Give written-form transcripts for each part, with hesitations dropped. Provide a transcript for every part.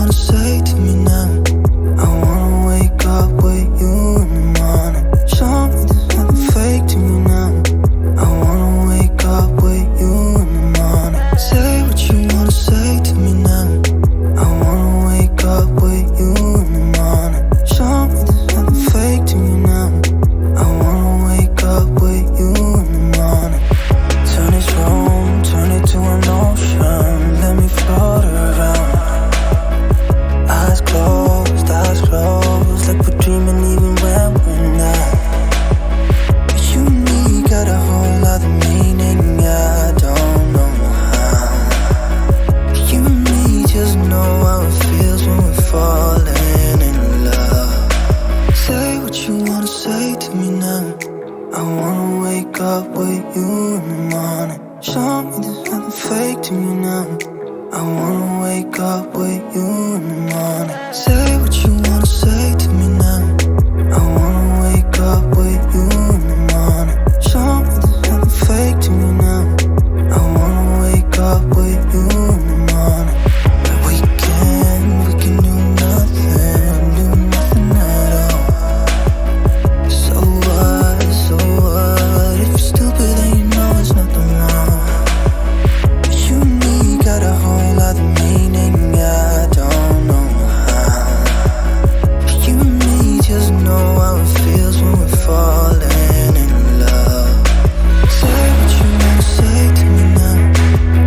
wanna say to me now. I wanna wake up with you in the morning. Show me there's nothing fake to me now. I wanna wake up with you in the morning. Say what you wanna say to me now. I wanna wake up with you in the morning. Show me there's nothing fake to me now. I wanna wake up with you in the morning. Turn this room, turn it to an ocean. Let me float around. Eyes closed, like we're dreaming even when we're not. You and me got a whole other meaning, I don't know how. You and me just know how it feels when we're falling in love. Say what you wanna say to me now. I wanna wake up with you in the morning. Show me there's nothing fake to me now. I wanna wake up with you in the morning. Say what you wanna say to me now. I wanna wake up with you in the morning. Show me there's nothing fake to me now. I wanna wake up with you in the morning. We can do nothing at all. So what, if you're stupid then you know there's nothing wrong. You and me got a whole other meaning, I don't know how. You and me just know how it feels when we're falling in love. Say what you wanna say to me now.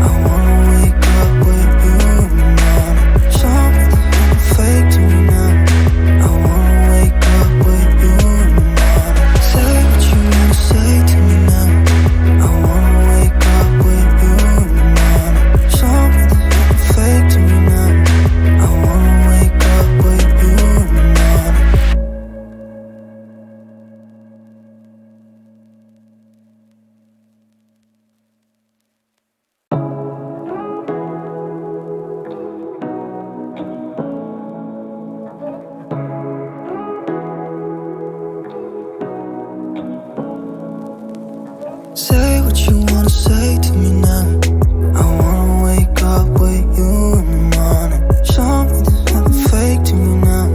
I wanna wake up with you in the morning. Show me there's nothing fake to me now. I wanna wake up with you in the morning. Say what you wanna say to me now. I wanna wake up with you in the morning. Show me there's nothing fake to me now.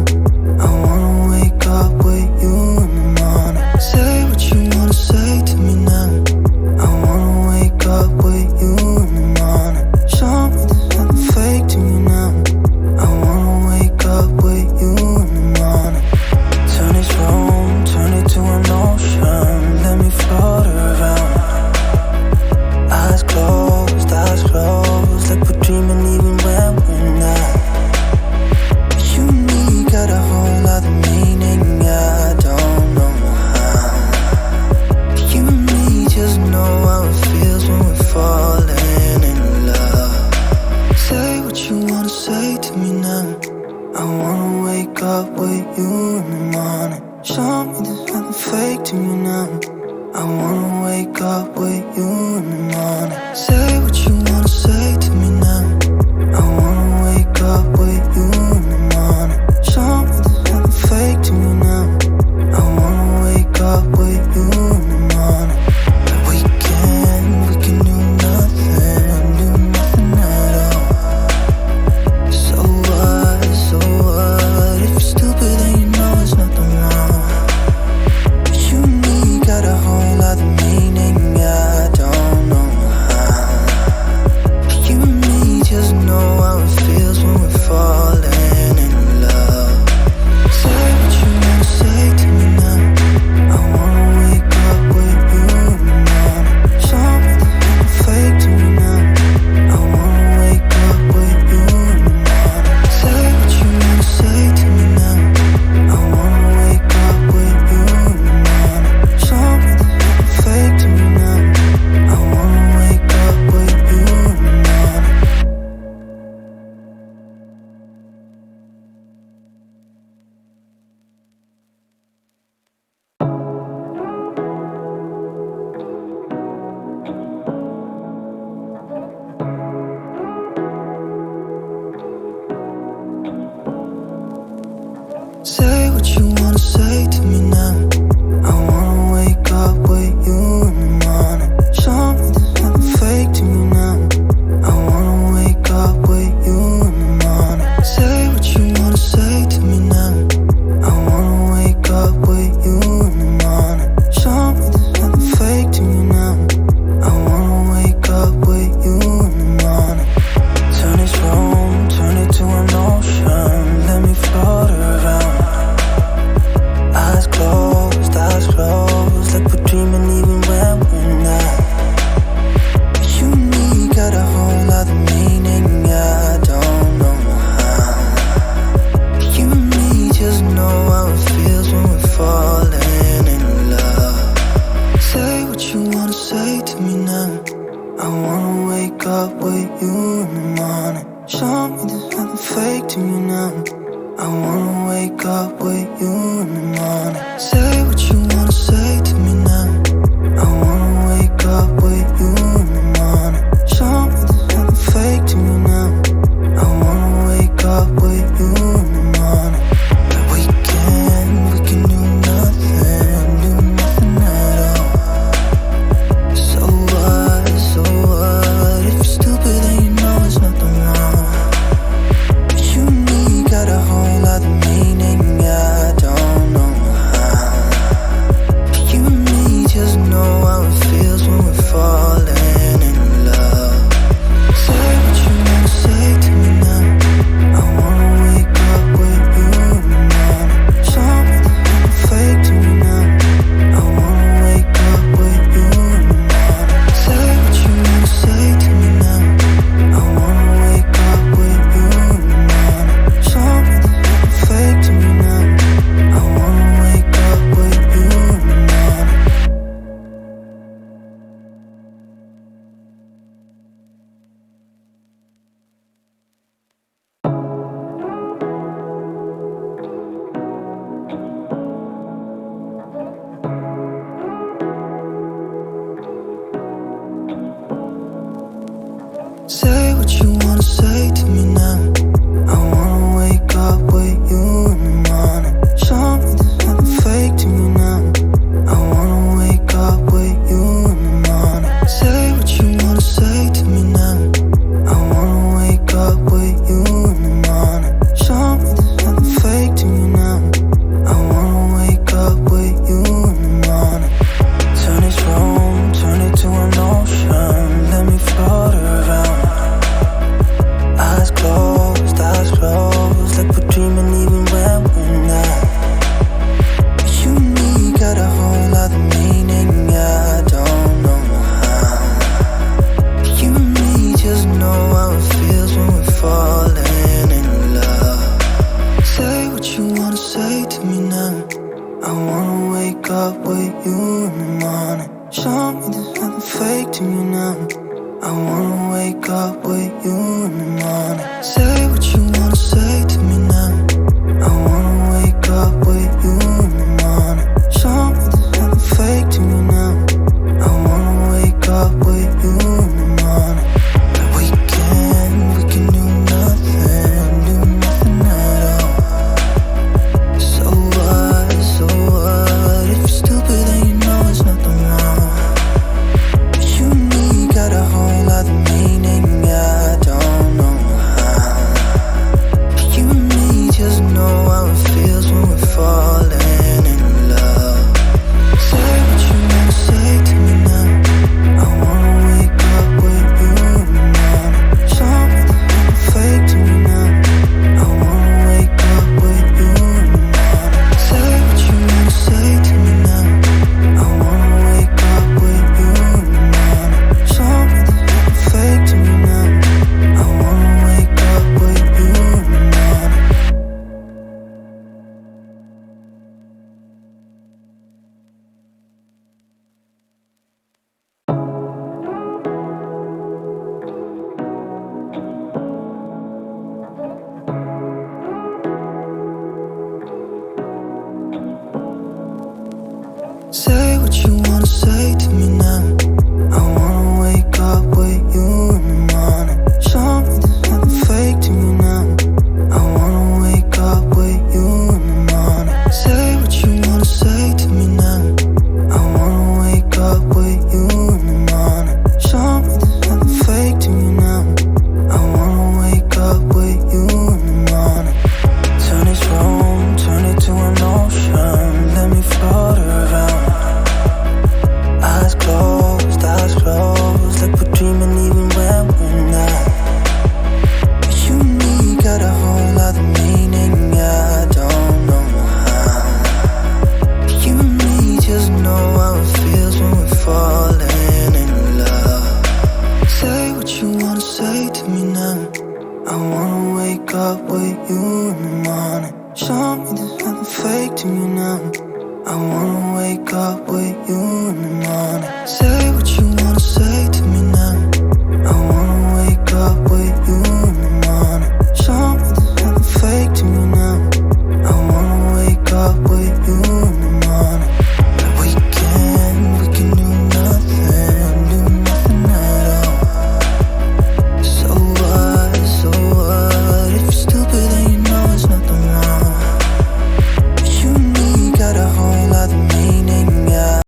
I wanna wake up with you in the morning. Say what you wanna say to me now. I wanna wake up with you in the morning. Show me there's nothing fake to me now. I wanna wake up with you in the morning. Say what you wanna say to me now. I wanna wake up with you in the morning. Show me there's nothing fake to me now. I wanna wake up with you in the morning. Turn this room, turn it to an ocean. Let me float around. Eyes closed, like we're dreaming even when we're not. You and me got a whole other meaning, I don't know how. You and me just know how it feels when we're falling in love. Say what you wanna say to me now. I wanna wake up with you in the morning. Show me there's nothing fake to me now. I wanna wake up with you in the morning. Say what you wanna say to me now. I wanna wake up with you in the morning. Show me there's nothing fake to me now. I wanna wake up with you in the morning. We can do nothing at all. So what, if you're stupid then you know there's nothing wrong. You and me got a whole other meaning, I don't know how. You and me just know how it feels when we're falling in love. Say what you wanna say to me now. I wanna wake up with you in the morning. Show me there's nothing fake to me now. I wanna wake up with you in the morning. Say what you wanna say to me now. I wanna wake up with you in the morning. Show me there's nothing fake to me now. I wanna wake up with you in the morning. Say what you wanna say to me now. I wanna wake up with you in the morning. Show me there's nothing fake to me now. I wanna wake up with you in the morning. Say what wake up with you in the morning. Say what you wanna say to me now. I wanna wake up with you in the morning. Show me there's nothing fake to me now. I wanna wake up with you in the morning. Like we can do nothing at all. So what, if you're stupid then you know there's nothing wrong. But you and me got a whole other meaning, I don't know how. But you and me just know how it feels when we're falling in love. Say what you wanna say to me now. I wanna wake up with you in the morning. Show me there's nothing fake to me now. I wanna wake up with you in the morning. Say what you wanna say to me now. I wanna wake up with you in the morning. Show me there's nothing fake to me now. I wanna wake up with you in the morning. Say what you wanna say to me now. I wanna wake up with you in the morning. Show me there's nothing fake to me now. I wanna wake up with you in the morning. Say what you wanna say to me now. I wanna wake up with you in the morning. Show me there's nothing fake to me now. I wanna wake up with you in the morning. Turn this room, turn it to an ocean. Let me float around. Eyes closed, like we're dreaming even when we're not. But you and me got a whole other meaning, I don't know how. But you and me just know how it feels when we're falling in love. Say what you wanna say to me now. I wanna wake up with you in the morning. Show me there's nothing fake to me now. I wanna wake up with you in the morning. Say what you wanna say to me now. I wanna wake up with you in the morning. Show me there's nothing fake to me now. I wanna wake up with you in the morning. Like we can do nothing at all. So what, if you're stupid then you know there's nothing wrong. But you and me got a whole other meaning, I don't know how. But you and me just know how it feels when we're falling in love. Say what you wanna say to me now. I wanna wake up with you in the morning. Show me there's nothing fake to me now. I wanna wake up with you in the morning. Say what you wanna say to me now. I wanna wake up with you in the morning. Show me there's nothing fake to me now. I wanna wake up with you in the morning. Say what you wanna say to me now. I wanna wake up with you in the morning. Show me there's nothing fake to me now. I wanna wake up with you in the morning. Say what you wanna say to me now. I wanna wake up with you in the morning. Show me there's nothing fake to me now. I wanna wake up with you in the morning. Turn this room, turn it to an ocean. Let me float around. Eyes closed, like we're dreaming even when we're not. But you and me got a whole other meaning, I don't know how. But you and me just know how it feels when we're falling in love. Say what you wanna say to me now. I wanna wake up with you in the morning. Show me there's nothing fake to me now. I wanna wake up with you in the morning. Say what you wanna say to me now. I wanna